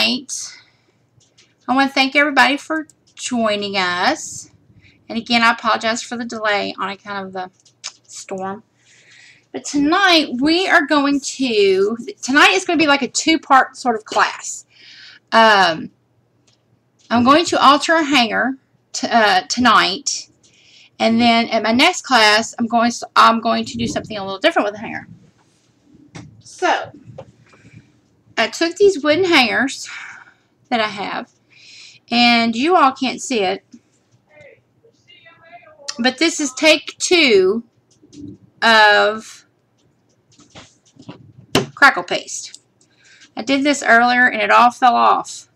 I want to thank everybody for joining us. And again, I apologize for the delay on account of the storm. But tonight tonight is going to be like a two-part sort of class. I'm going to alter a hanger tonight. And then at my next class, I'm going to do something a little different with the hanger. So, I took these wooden hangers that I have, and you all can't see it, but this is take 2 of crackle paste. I did this earlier, and it all fell off.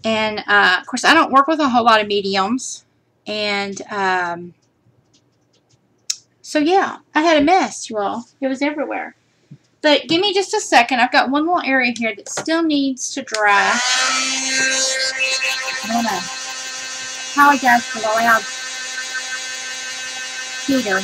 And, of course, I don't work with a whole lot of mediums, and, so, yeah, I had a mess, you all. It was everywhere. But give me just a second. I've got one little area here that still needs to dry. I don't know. Apologize for the loud heater.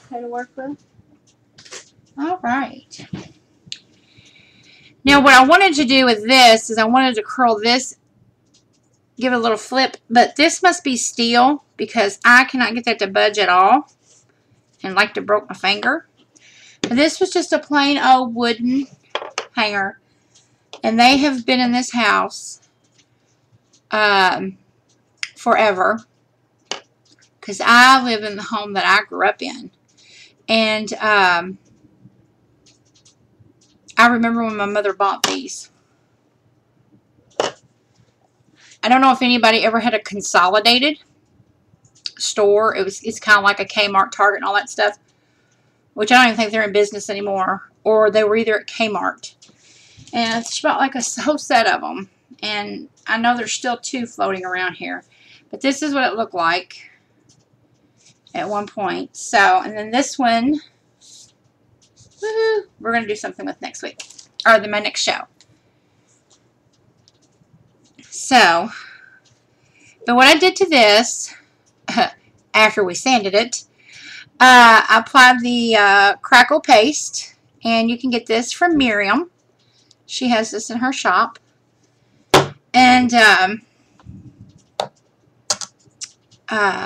Okay to work with. All right. Now, what I wanted to do with this is I wanted to curl this, give it a little flip, but this must be steel because I cannot get that to budge at all, and like to broke my finger. But this was just a plain old wooden hanger, and they have been in this house forever because I live in the home that I grew up in. And I remember when my mother bought these. I don't know if anybody ever had a consolidated store. It's kind of like a Kmart, Target, and all that stuff, which I don't even think they're in business anymore. Or they were either at Kmart. And she bought like a whole set of them. And I know there's still 2 floating around here. But this is what it looked like at one point. So, and then this one, woohoo, we're going to do something with next week. Or my next show. So, but what I did to this, after we sanded it, I applied the crackle paste. And you can get this from Miriam. She has this in her shop. And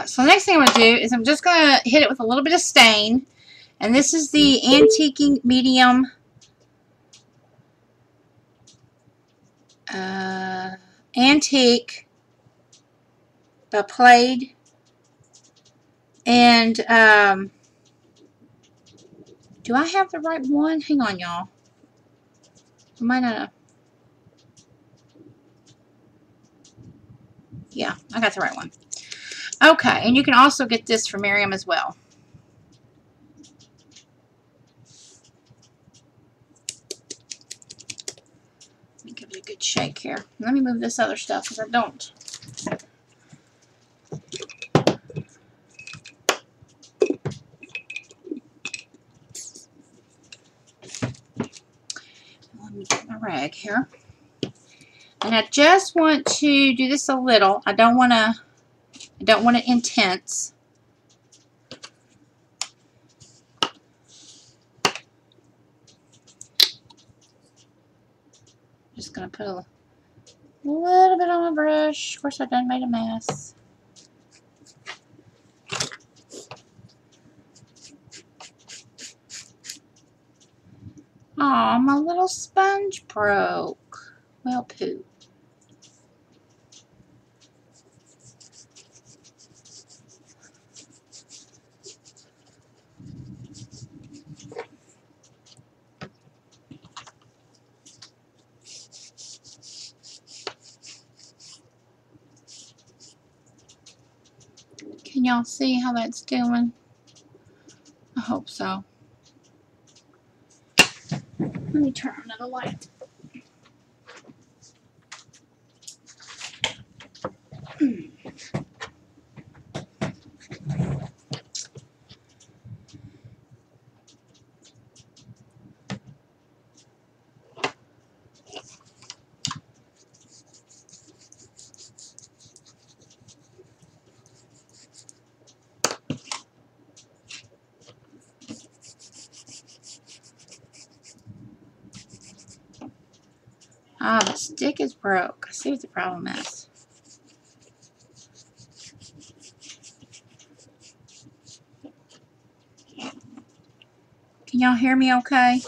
so the next thing I'm going to do is I'm just going to hit it with a little bit of stain. And this is the Antiquing Medium Antique by Plaid. And do I have the right one? Hang on, y'all. I might not have. Yeah, I got the right one. Okay, and you can also get this from Miriam as well. Let me give it a good shake here. Let me move this other stuff because I don't. Let me get my rag here. And I just want to do this a little. I don't want it intense. Just going to put a little bit on my brush. Of course, I done made a mess. Aw, my little sponge broke. Well, poo. Can y'all see how that's doing? I hope so. Let me turn on another light. Ah, the stick is broke. I see what the problem is. Can y'all hear me okay?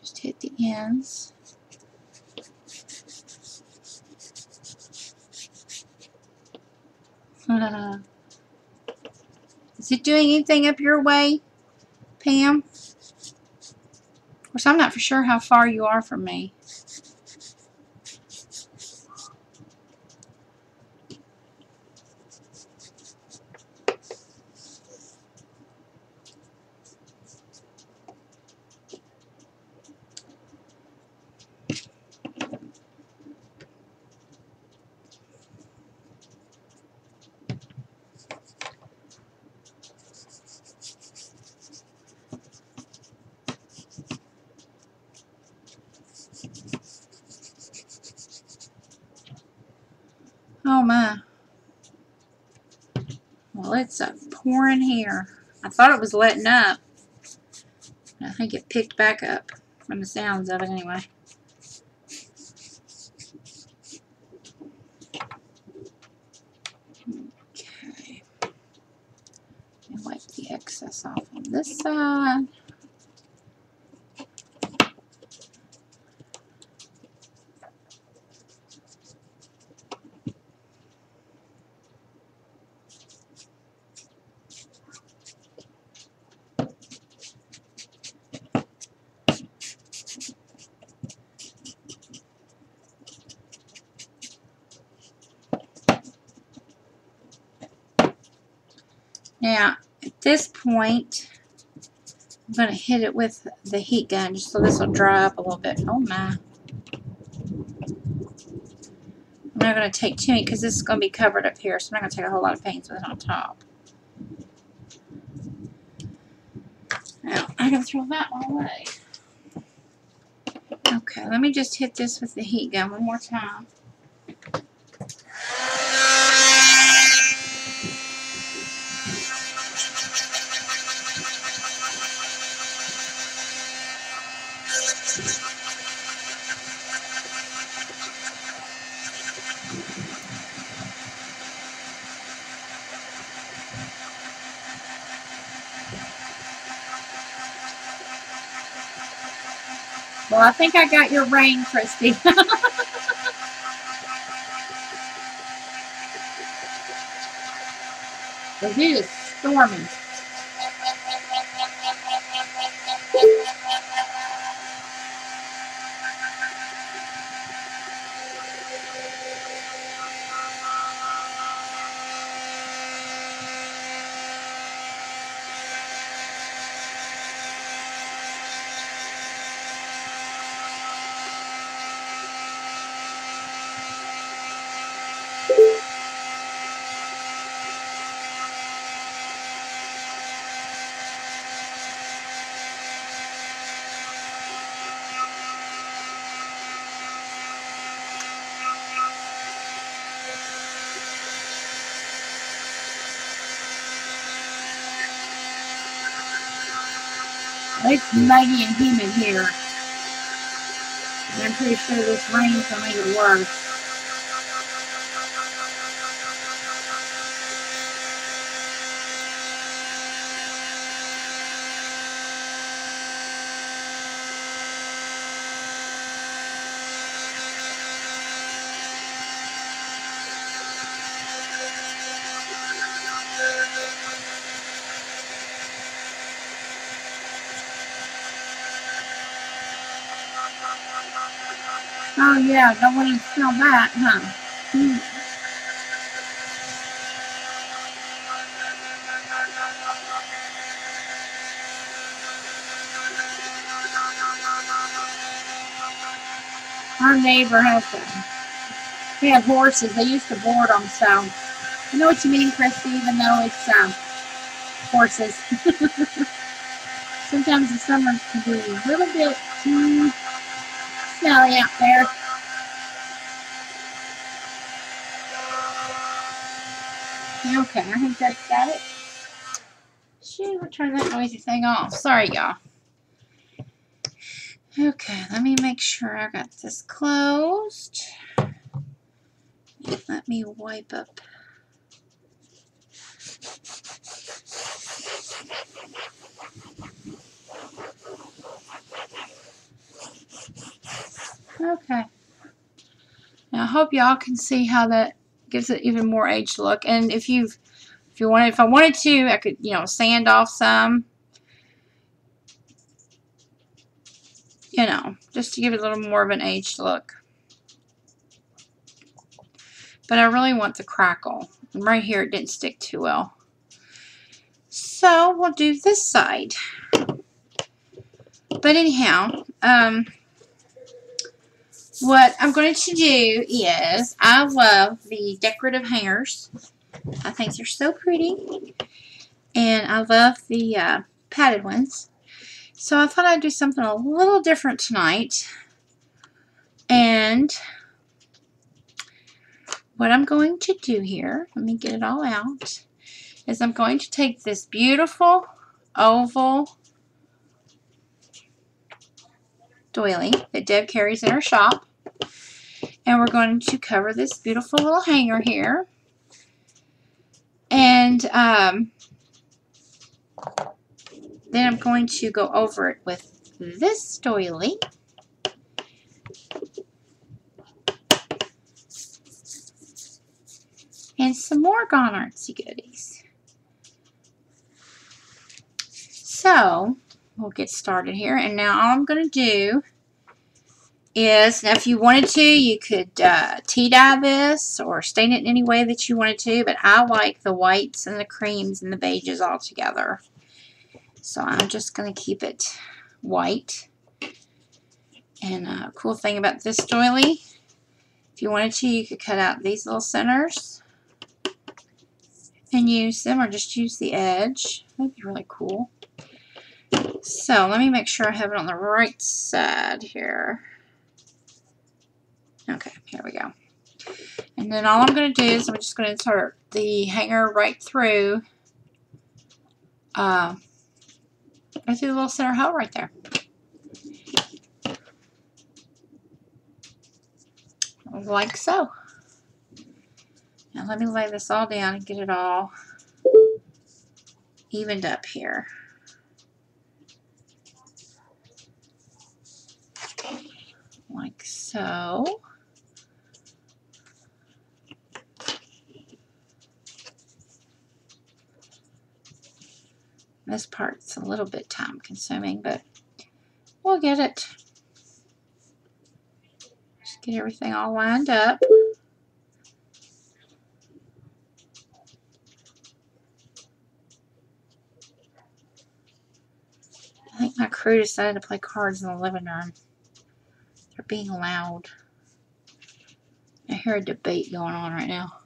Just hit the ends. Is it doing anything up your way, Pam? Of course, I'm not for sure how far you are from me. Oh my. Well, it's pouring here. I thought it was letting up. I think it picked back up from the sounds of it anyway. Okay. And wipe the excess off on this side. Now, at this point, I'm going to hit it with the heat gun just so this will dry up a little bit. Oh my. I'm not going to take too many because this is going to be covered up here, so I'm not going to take a whole lot of paints with it on top. Now, I'm going to throw that one away. Okay, let me just hit this with the heat gun one more time. Well, I think I got your rain, Christy. It is storming. It's muggy and humid here. And I'm pretty sure this rain's going to make it worse. Oh yeah, don't want to smell that, huh? Our neighbor has he had horses. They used to board them, so I know what you mean, Christy, even though it's horses. Sometimes the summer can be a little bit smelly out there. Okay, I think that's got it. Shoot, we'll turn that noisy thing off. Sorry, y'all. Okay, let me make sure I got this closed. Let me wipe up. Okay. Now I hope y'all can see how that gives it even more aged look. And if I wanted to, I could, sand off some. Just to give it a little more of an aged look. But I really want the crackle. And right here it didn't stick too well. So we'll do this side. But anyhow, what I'm going to do is, I love the decorative hangers. I think they're so pretty. And I love the padded ones. So I thought I'd do something a little different tonight. And what I'm going to do here, let me get it all out, is I'm going to take this beautiful oval doily that Deb carries in her shop. And we're going to cover this beautiful little hanger here. And then I'm going to go over it with this doily. And some more Gone Artsy goodies. So, we'll get started here. And now all I'm going to do is, now if you wanted to, you could tea dye this or stain it in any way that you wanted to. But I like the whites and the creams and the beiges all together. So I'm just going to keep it white. And a cool thing about this doily, if you wanted to, you could cut out these little centers and use them, or just use the edge. That'd be really cool. So let me make sure I have it on the right side here. Okay, here we go. And then all I'm going to do is I'm just going to insert the hanger right through. Right through the little center hole right there. Like so. Now let me lay this all down and get it all evened up here. Like so. This part's a little bit time consuming, but we'll get it. Just get everything all lined up. I think my crew decided to play cards in the living room. They're being loud. I hear a debate going on right now.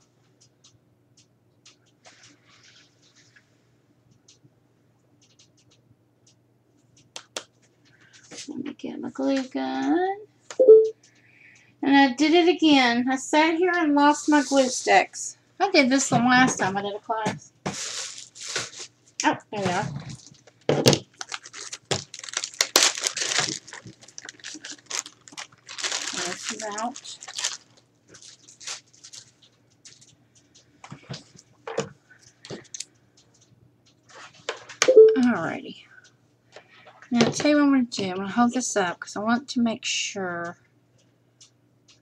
Let me get my glue gun. And I did it again. I sat here and lost my glue sticks. I did this the last time I did a class. Oh, there they are. This is out. Alrighty. Now, I'll tell you what I'm going to do. I'm going to hold this up because I want to make sure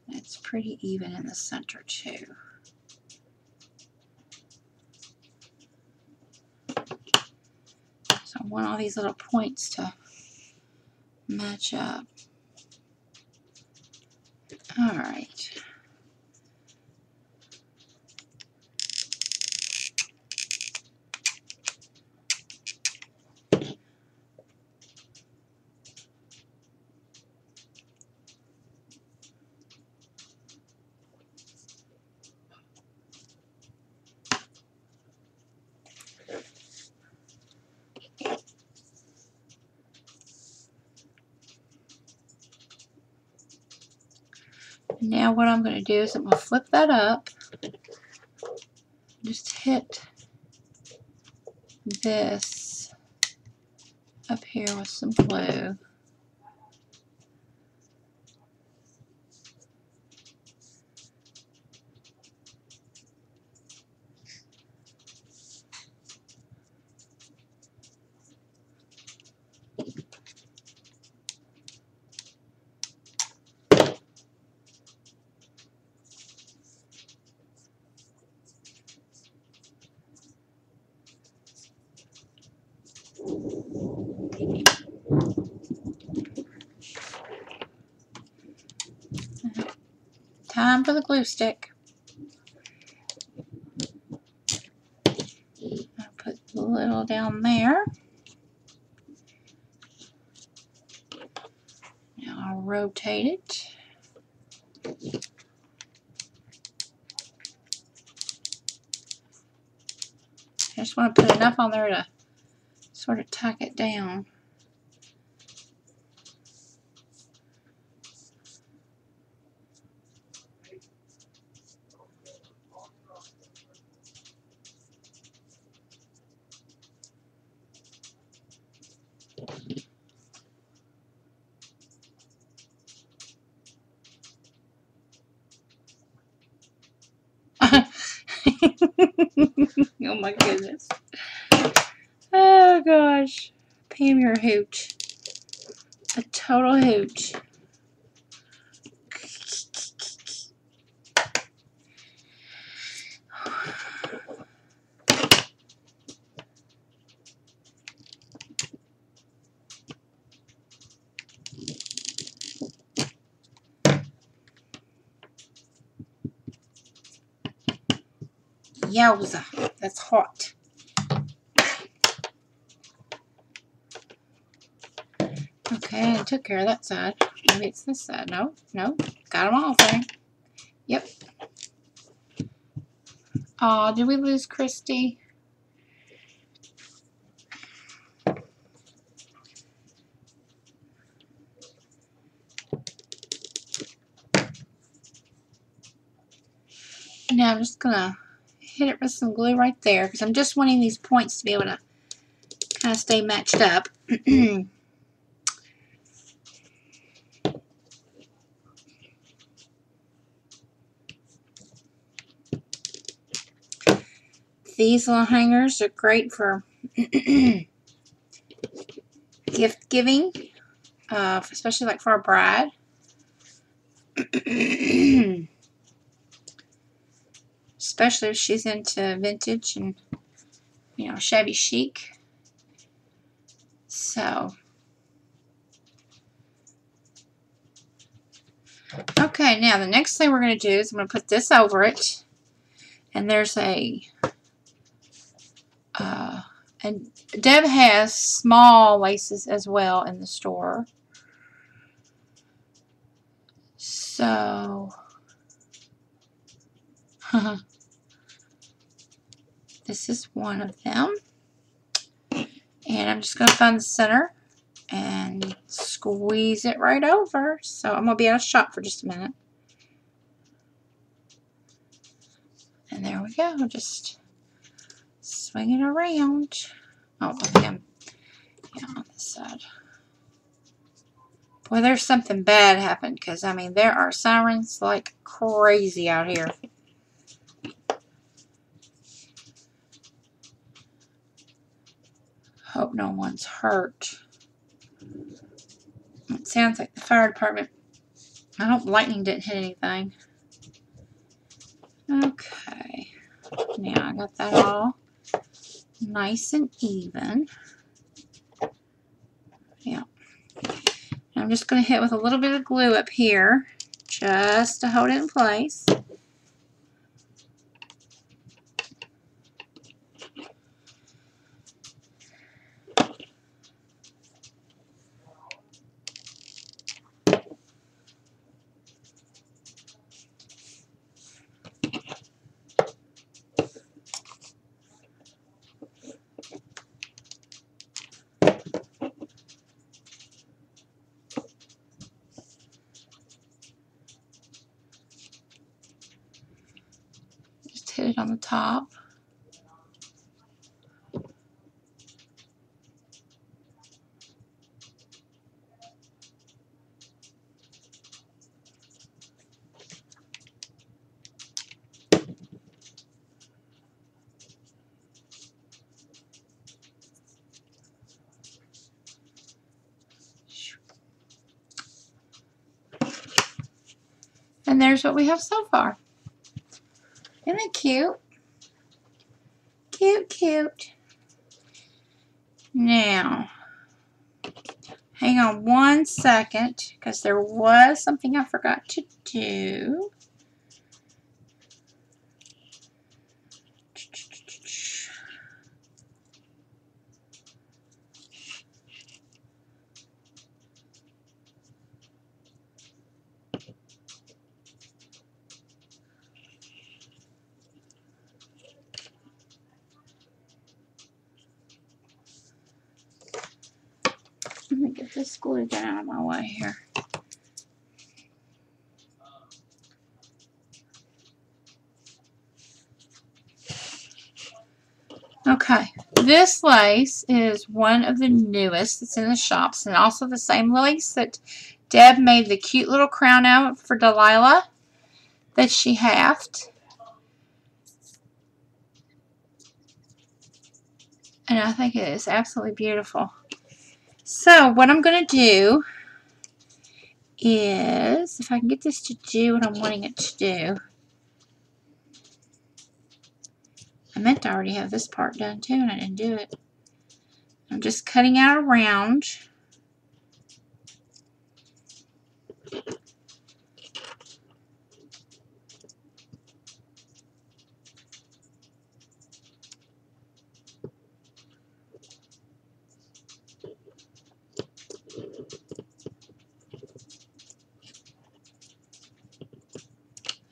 it's pretty even in the center too. So I want all these little points to match up. All right. Now what I'm going to do is I'm going to flip that up. Just hit this up here with some glue. Time for the glue stick. I'll put a little down there. Now I'll rotate it. I just want to put enough on there to sort of tack it down. Oh my goodness. Oh gosh. Pam, you're a hooch. A total hooch. Yowza. That's hot. Okay, I took care of that side. Maybe it's this side. No, no. Got them all there. Yep. Aw, did we lose Christy? Now I'm just going to hit it with some glue right there because I'm just wanting these points to be able to kind of stay matched up. These little hangers are great for gift giving, especially like for a bride. Especially if she's into vintage and, you know, shabby chic. So, okay, now the next thing we're going to do is I'm going to put this over it. And there's and Deb has small laces as well in the store. So, this is one of them. And I'm just going to find the center and squeeze it right over. So I'm going to be out of shot for just a minute. And there we go. Just swing it around. Oh, I think I'm on this side. Boy, there's something bad happened because, I mean, there are sirens like crazy out here. Hope no one's hurt. It sounds like the fire department. I hope lightning didn't hit anything. Okay. Now I got that all nice and even. Yeah. I'm just going to hit with a little bit of glue up here. just to hold it in place. Just hit it on the top. And there's what we have so far. Isn't it cute? Cute, cute. Now, hang on one second, because there was something I forgot to do. Let me get this glue gun out of my way here. Okay, this lace is one of the newest that's in the shops, and also the same lace that Deb made the cute little crown out for Delilah that she halved. And I think it is absolutely beautiful. So what I'm going to do is, if I can get this to do what I'm wanting it to do. I meant to already have this part done too, and I didn't do it. I'm just cutting out a round.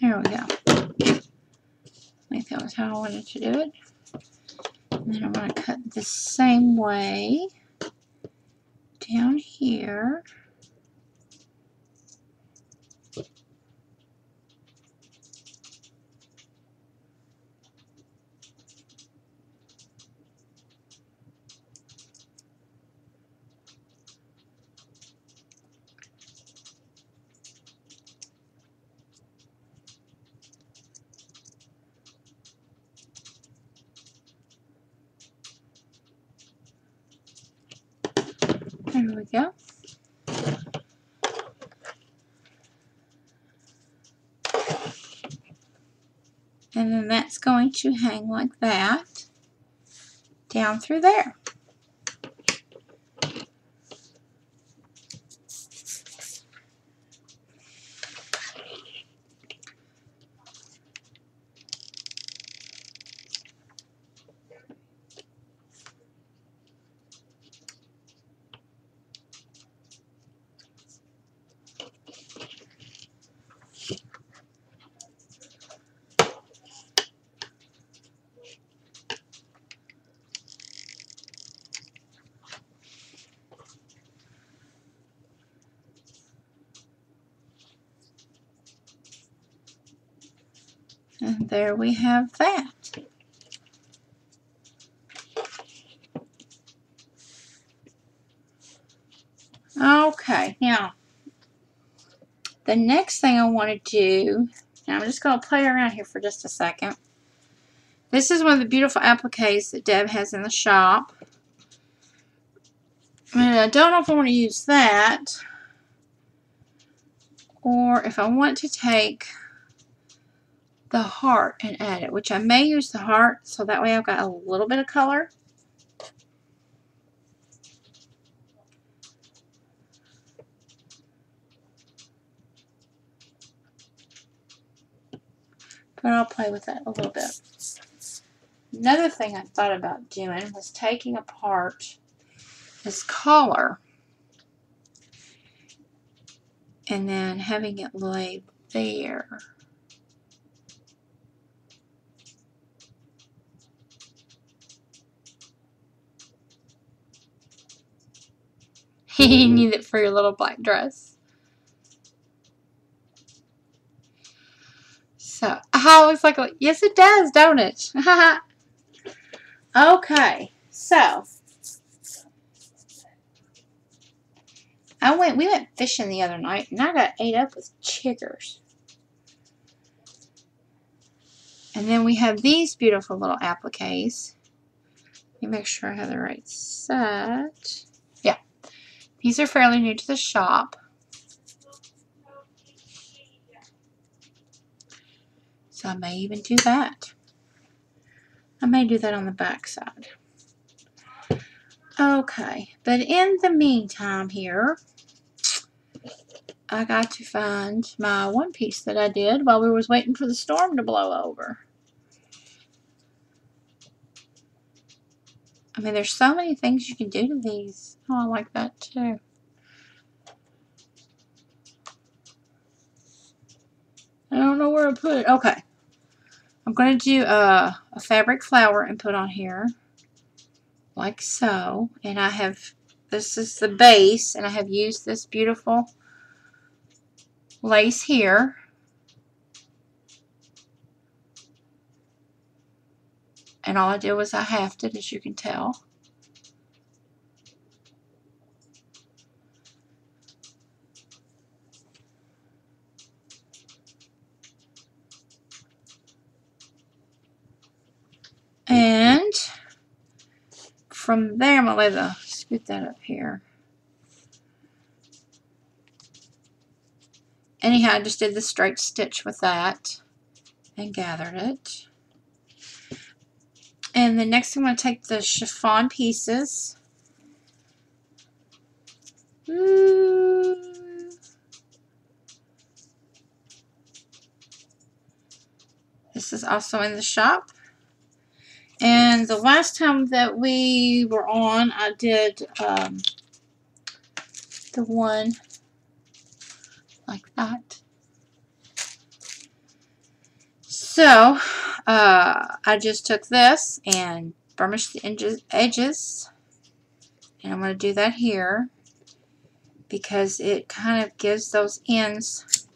There we go. I think that was how I wanted to do it. And then I'm going to cut the same way down here. There we go. And then that's going to hang like that down through there. And there we have that. Okay, now the next thing I want to do, and I'm just going to play around here for just a second. This is one of the beautiful appliques that Deb has in the shop. And I don't know if I want to use that, or if I want to take the heart and add it, which I may use the heart, so that way I've got a little bit of color. But I'll play with that a little bit. Another thing I thought about doing was taking apart this collar and then having it lay there. You need it for your little black dress. So, oh, it looks like a, yes it does, don't it? Okay, so we went fishing the other night and I got ate up with chiggers. And then we have these beautiful little appliques. Let me make sure I have the right set. Yeah, these are fairly new to the shop. So I may even do that. I may do that on the back side. Okay, but in the meantime here, I got to find my one piece that I did while we was waiting for the storm to blow over. I mean, there's so many things you can do to these. Oh, I like that too. I don't know where to put it. Okay. I'm going to do a fabric flower and put on here. Like so. And I have, this is the base, and I have used this beautiful lace here. And all I did was I hafted, as you can tell. And from there, I'm going to scoot that up here. Anyhow, I just did the straight stitch with that and gathered it. And then next I'm going to take the chiffon pieces. This is also in the shop. And the last time that we were on, I did the one like that. So, I just took this and burnished the edges. And I'm going to do that here because it kind of gives those ends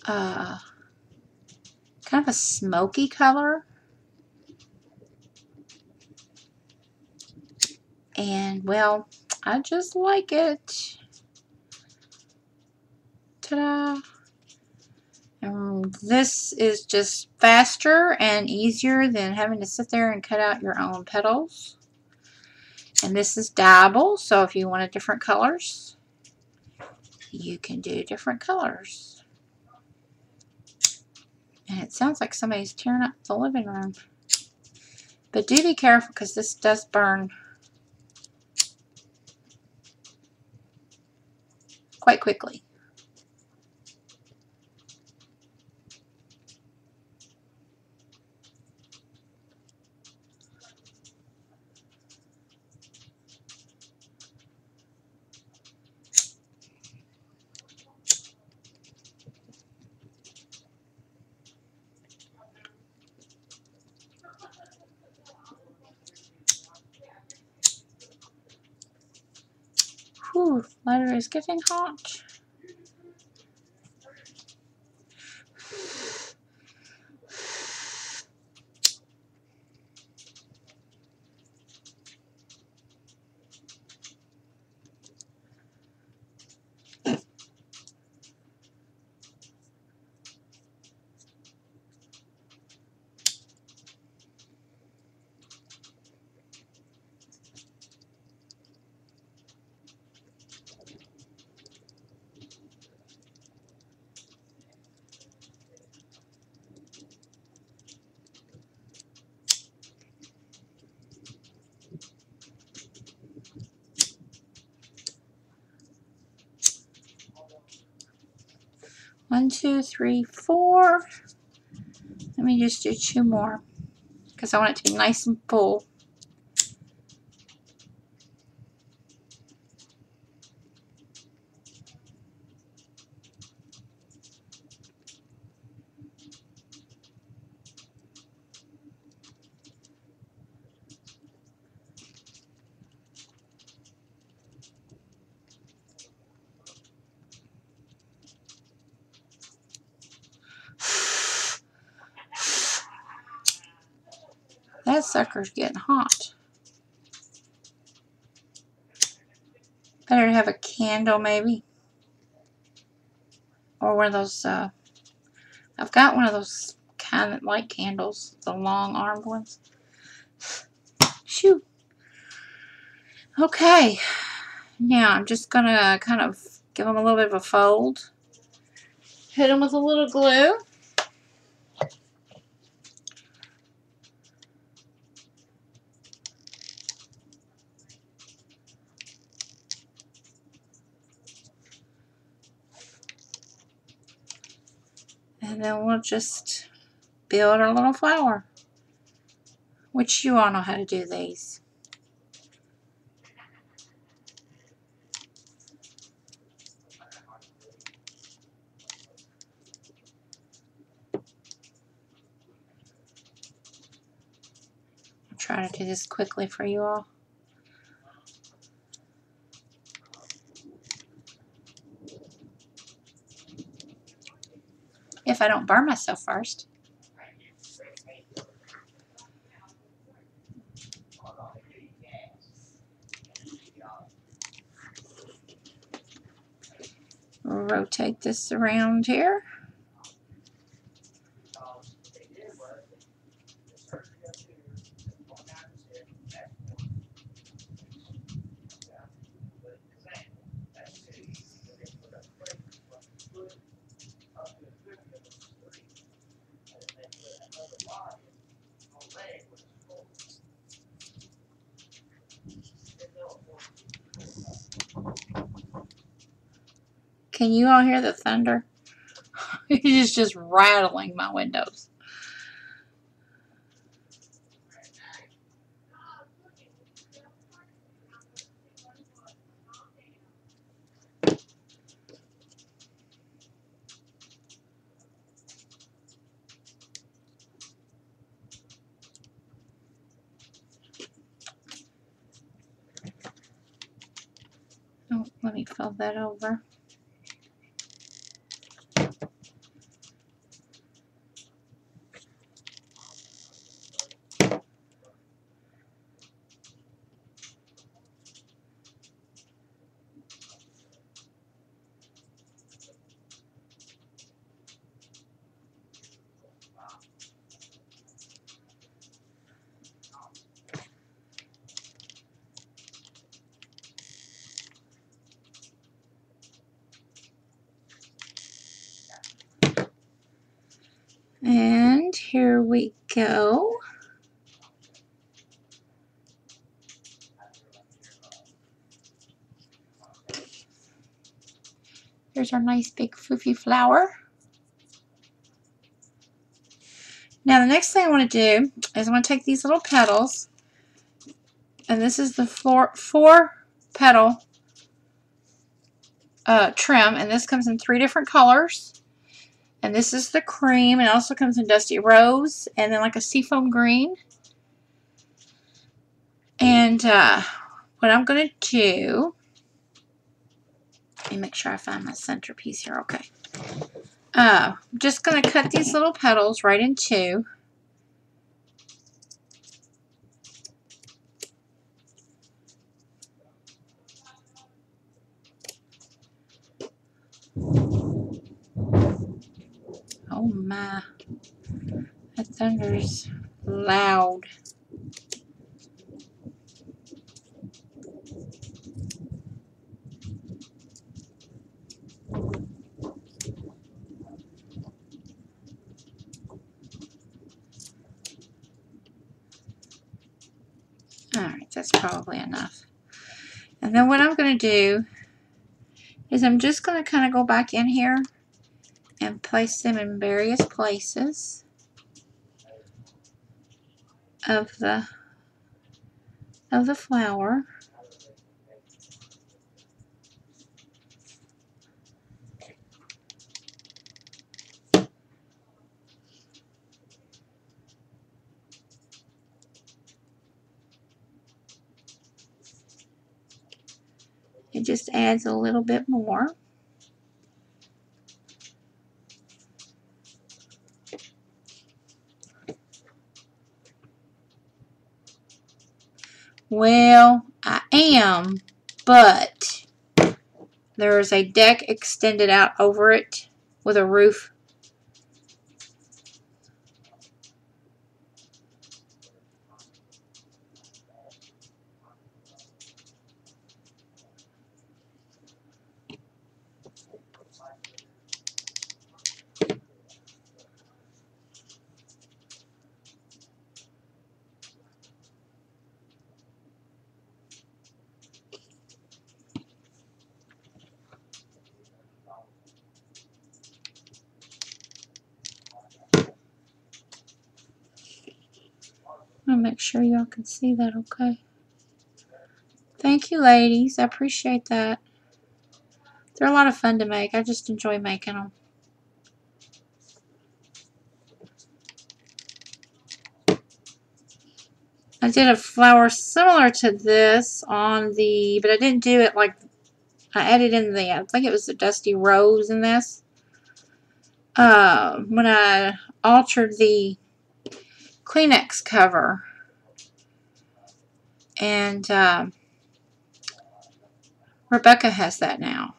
kind of a smoky color. And, well, I just like it. Ta-da! And this is just faster and easier than having to sit there and cut out your own petals. And this is dyeable, so if you wanted different colors, you can do different colors. And it sounds like somebody's tearing up the living room. But do be careful because this does burn quite quickly. Whew, lighter is getting hot. One, two, three, four. Let me just do 2 more because I want it to be nice and full. That sucker's getting hot. Better to have a candle maybe. Or one of those, I've got one of those kind of light candles, the long armed ones. Shoo. Okay. Now I'm just going to kind of give them a little bit of a fold. Hit them with a little glue. And then we'll just build our little flower. Which you all know how to do these. I'll try to do this quickly for you all. If I don't burn myself first. Rotate this around here. Can you all hear the thunder? It's just rattling my windows. Oh, let me fold that over. And here we go. Here's our nice big foofy flower. Now the next thing I want to do is I want to take these little petals, and this is the 4 petal trim, and this comes in 3 different colors. And this is the cream, and it also comes in dusty rose and then like a seafoam green. And what I'm going to do, let me make sure I find my centerpiece here. Okay. I'm just going to cut these little petals right in 2. Oh my, that thunder's loud. Alright, that's probably enough. And then what I'm going to do is I'm just going to kind of go back in here and place them in various places. of the flower. It just adds a little bit more. Well, I am, but there's a deck extended out over it with a roof. I'll make sure y'all can see that okay. Thank you, ladies. I appreciate that. They're a lot of fun to make. I just enjoy making them. I did a flower similar to this on the, but I didn't do it like, I added in the, I think it was the Dusty Rose in this. When I altered the Kleenex cover. And Rebecca has that now.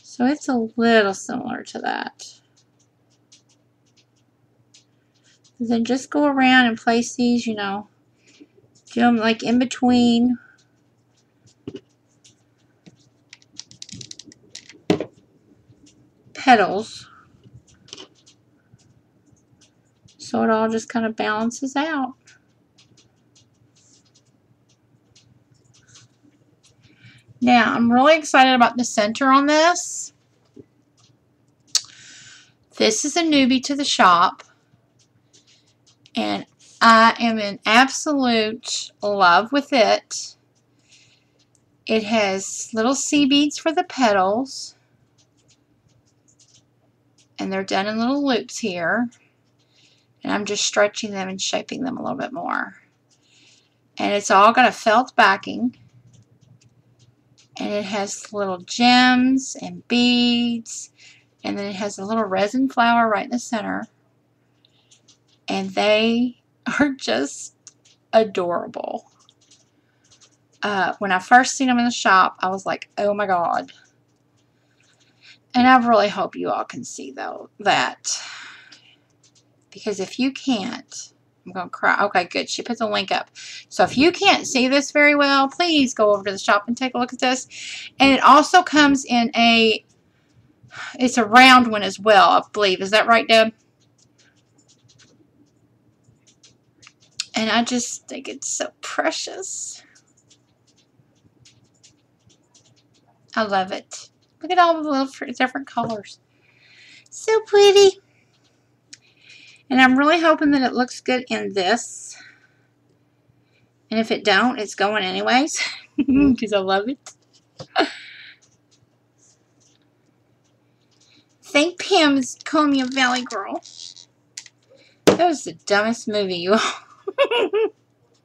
So it's a little similar to that. Then just go around and place these, you know, do them like in between. Petals. So it all just kind of balances out. Now, I'm really excited about the center on this. This is a newbie to the shop. And I am in absolute love with it. It has little sea beads for the petals. And they're done in little loops here. And I'm just stretching them and shaping them a little bit more. And it's all got a felt backing. And it has little gems and beads. And then it has a little resin flower right in the center. And they are just adorable. When I first seen them in the shop, I was like, oh my god. And I really hope you all can see though that. Because if you can't, I'm going to cry. Okay, good. She put the link up. So if you can't see this very well, please go over to the shop and take a look at this. And it also comes in a, it's a round one as well, I believe. Is that right, Deb? And I just think it's so precious. I love it. Look at all the little different colors. So pretty. And I'm really hoping that it looks good in this. And if it don't, it's going anyways. Because I love it. Think Pam is calling me a Valley Girl. That was the dumbest movie, you all.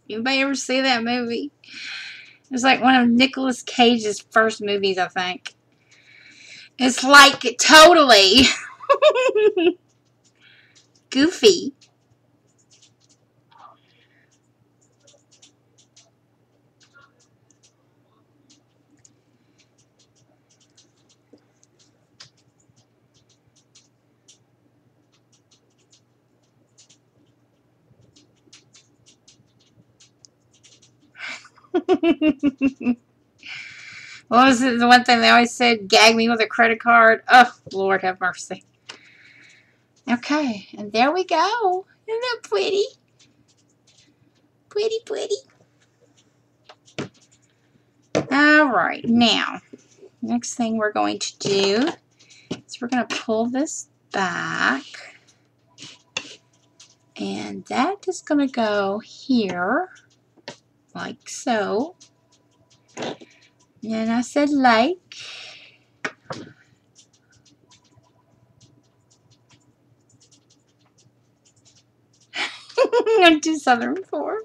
Anybody ever see that movie? It was like one of Nicolas Cage's first movies, I think. It's like totally goofy. What was it? The one thing they always said, gag me with a credit card. Oh, Lord have mercy. Okay, and there we go. Isn't that pretty? Pretty, pretty. Alright, now, next thing we're going to do is we're going to pull this back. And that is going to go here, like so. And I said like. I'm too southern for.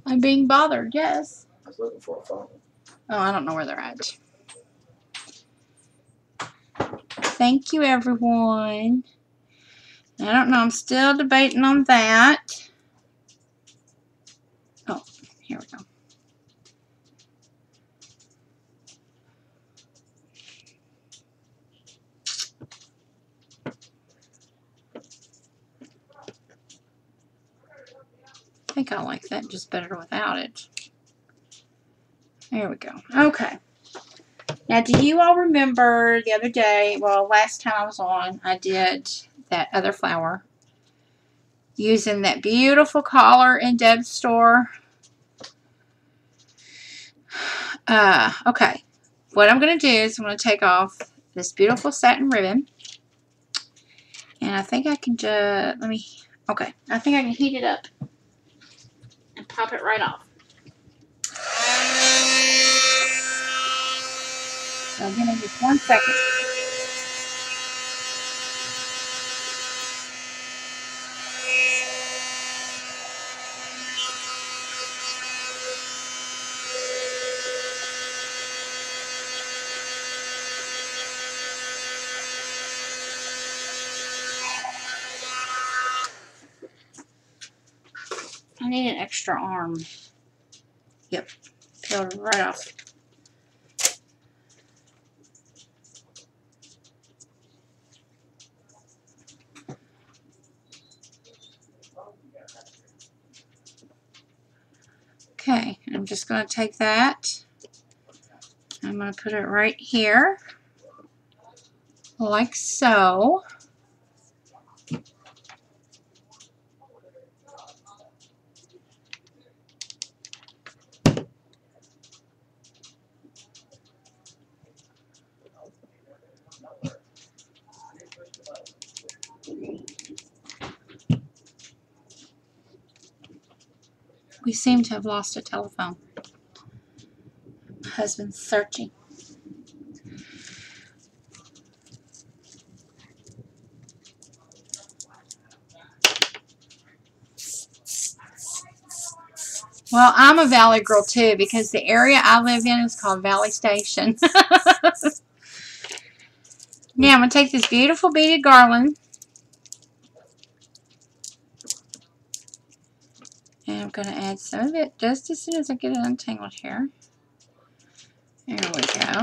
I'm being bothered, yes. I was looking for a phone. Oh, I don't know where they're at. Thank you, everyone. I don't know. I'm still debating on that. Oh, here we go. I think I like that just better without it. There we go. Okay. Now, do you all remember the other day, well, last time I was on, I did that other flower using that beautiful collar in Deb's store. Okay. What I'm going to do is I'm going to take off this beautiful satin ribbon. And I think I can just, okay. I think I can heat it up and pop it right off. So give me just 1 second. I need an extra arm. Yep. Peeled right off. Okay, I'm just going to take that. I'm going to put it right here, like so. We seem to have lost a telephone. My husband's searching. Well, I'm a Valley girl too because the area I live in is called Valley Station. Now I'm going to take this beautiful beaded garland and I'm going to add some of it just as soon as I get it untangled here. There we go.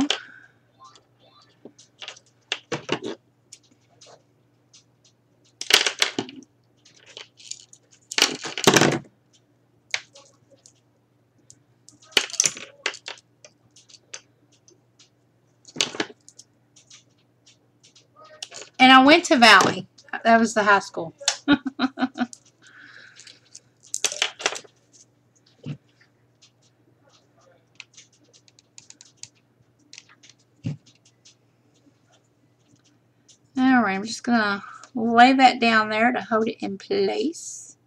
And I went to Valley. That was the high school. Alright, I'm just going to lay that down there to hold it in place.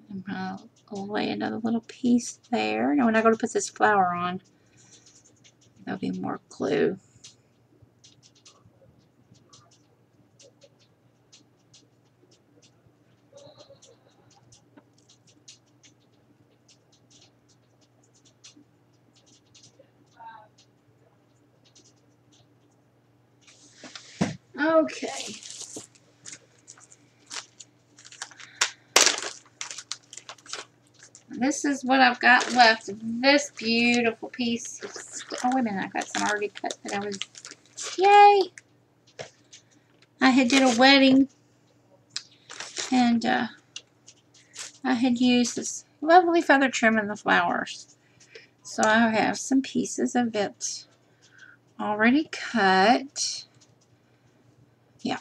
I'm going to lay another little piece there. Now when I go to put this flower on, there'll be more glue. Okay. This is what I've got left of this beautiful piece. Oh, wait a minute. I've got some already cut that I was... Yay! I had did a wedding and I had used this lovely feather trim in the flowers. So I have some pieces of it already cut. Yeah.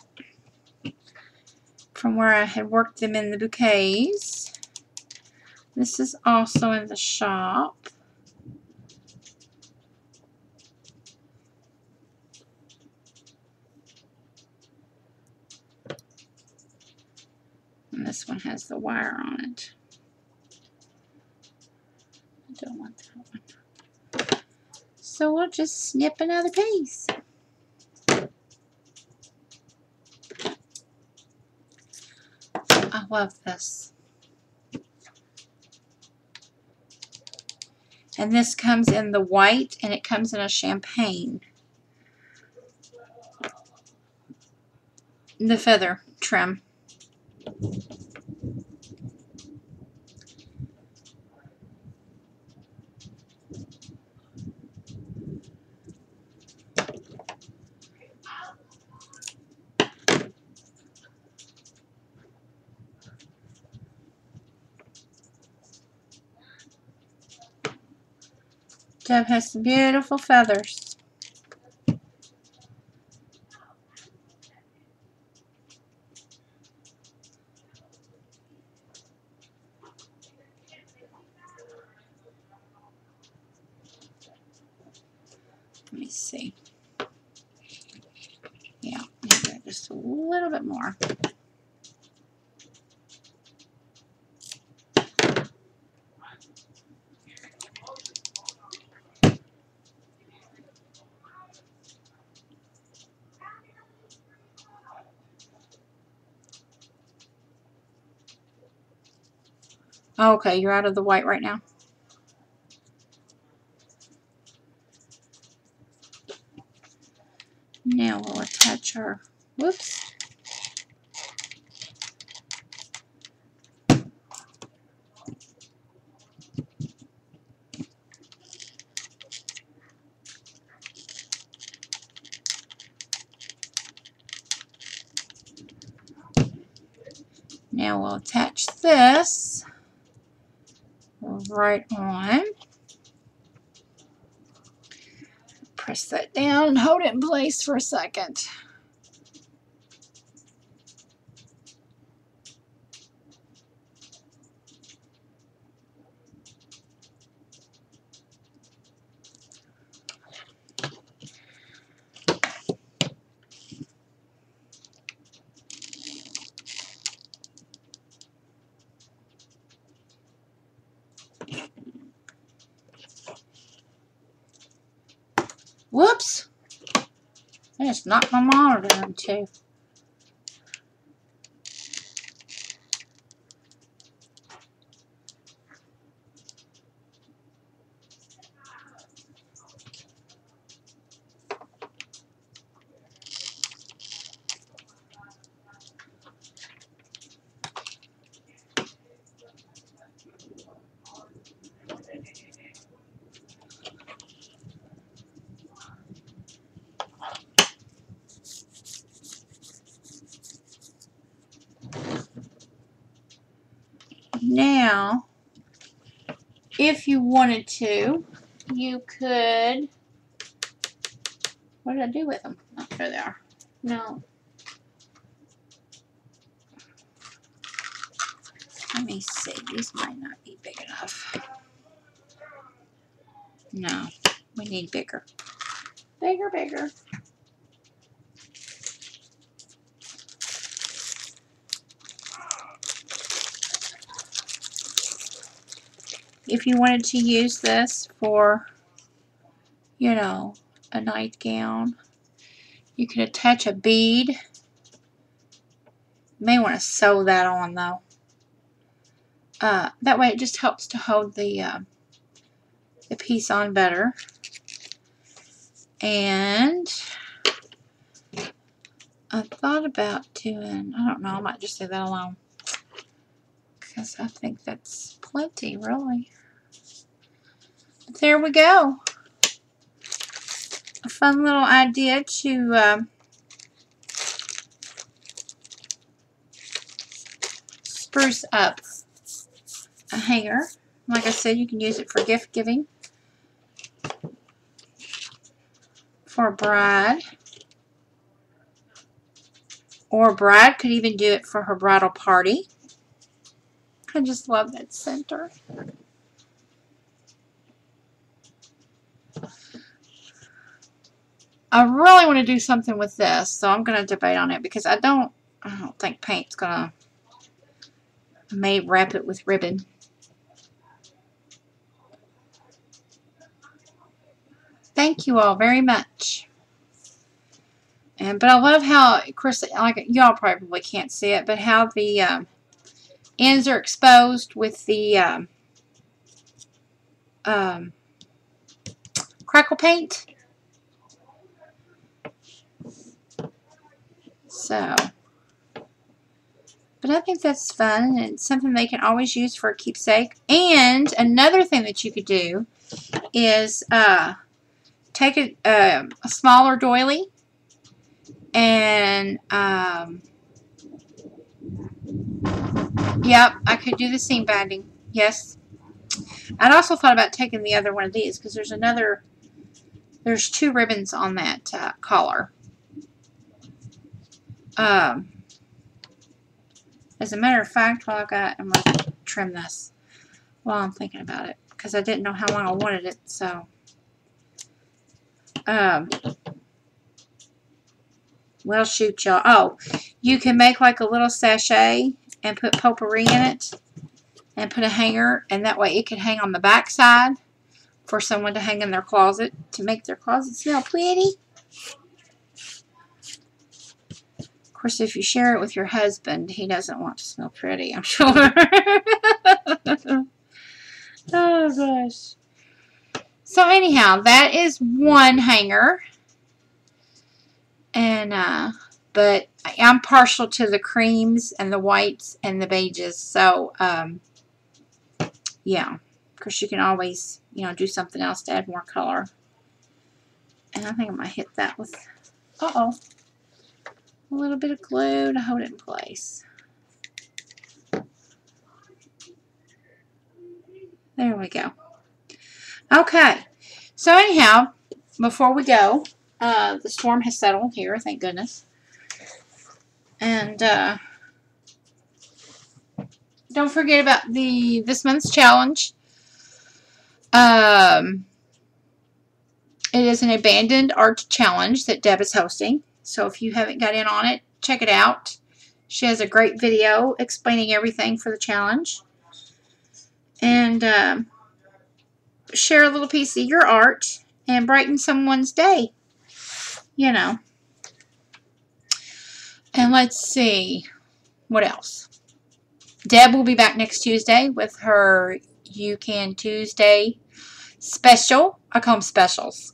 From where I had worked them in the bouquets. This is also in the shop. And this one has the wire on it. I don't want that one. So we'll just snip another piece. I love this. And this comes in the white, and it comes in a champagne. The feather trim. Dove has some beautiful feathers. Let me see. Yeah, maybe just a little bit more. Okay, you're out of the white right now. Now we'll attach our, whoops. Now we'll attach this right on. Press that down and hold it in place for a second. Whoops! I just knocked my monitor in two. Now, if you wanted to, you could, what did I do with them? Oh, there they are. No. Let me see. These might not be big enough. No, we need bigger. Bigger, bigger. If you wanted to use this for, you know, a nightgown, you could attach a bead. You may want to sew that on though. That way it just helps to hold the piece on better. And I thought about doing, I don't know, I might just leave that alone. Because I think that's plenty, really. But there we go. A fun little idea to spruce up a hanger. Like I said, you can use it for gift giving, for a bride. Or Brad could even do it for her bridal party. I just love that center. I really want to do something with this, so I'm going to debate on it because I don't think paint's going to wrap it with ribbon. Thank you all very much. But I love how, of course, like y'all probably can't see it, but how the ends are exposed with the crackle paint. So, but I think that's fun, and it's something they can always use for a keepsake. And another thing that you could do is take a smaller doily and yep, I could do the seam binding. Yes. I'd also thought about taking the other one of these because there's two ribbons on that collar. As a matter of fact, I'm going to trim this while I'm thinking about it because I didn't know how long I wanted it. So, well, shoot, y'all. Oh, you can make like a little sachet and put potpourri in it and put a hanger, and that way it can hang on the back side for someone to hang in their closet to make their closet smell pretty. Of course, if you share it with your husband, he doesn't want to smell pretty, I'm sure. Oh, gosh. So, anyhow, that is one hanger. And, but I'm partial to the creams and the whites and the beiges. So, yeah. Of course, you can always, do something else to add more color. And I think I'm going to hit that with, a little bit of glue to hold it in place. There we go. Okay. So anyhow, before we go, the storm has settled here, thank goodness. And don't forget about this month's challenge. It is an abandoned art challenge that Deb is hosting. So if you haven't got in on it, check it out. She has a great video explaining everything for the challenge. And share a little piece of your art and brighten someone's day. And let's see. What else? Deb will be back next Tuesday with her You Can Tuesday special. I call them specials.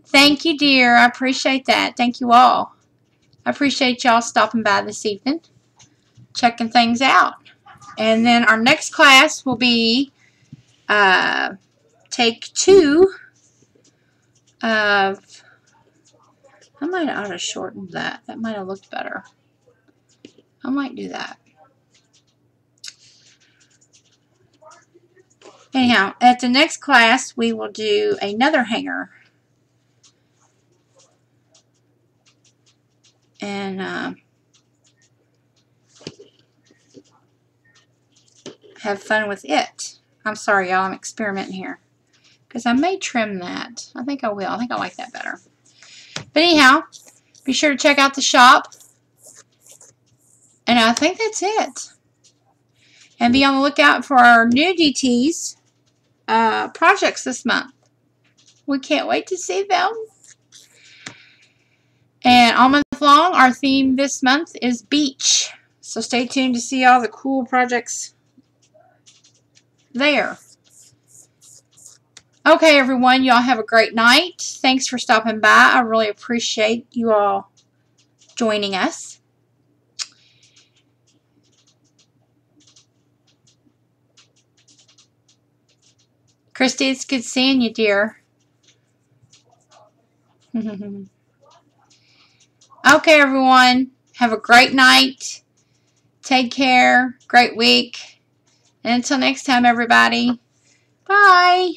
Thank you, dear. I appreciate that. Thank you all. I appreciate y'all stopping by this evening, checking things out. And then our next class will be take 2 of, I might ought to shorten that. That might have looked better. I might do that. Anyhow, at the next class, we will do another hanger. And have fun with it. I'm sorry, y'all. I'm experimenting here. Because I may trim that. I think I will. I think I like that better. But anyhow, be sure to check out the shop. And I think that's it. And be on the lookout for our new DTs projects this month. We can't wait to see them. And all month long, our theme this month is beach. So stay tuned to see all the cool projects there. Okay, everyone. Y'all have a great night. Thanks for stopping by. I really appreciate you all joining us. Christy, it's good seeing you, dear. Okay, everyone. Have a great night. Take care. Great week. And until next time, everybody. Bye.